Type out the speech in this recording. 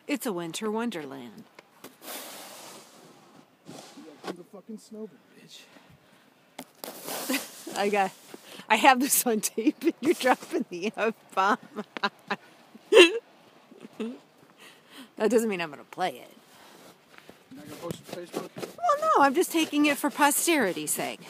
It's a winter wonderland. Yeah, the fucking snowbird, bitch. I have this on tape and you're dropping the F-bomb. That doesn't mean I'm going to play it. You're not going to post it to Facebook? Well, no, I'm just taking it for posterity's sake.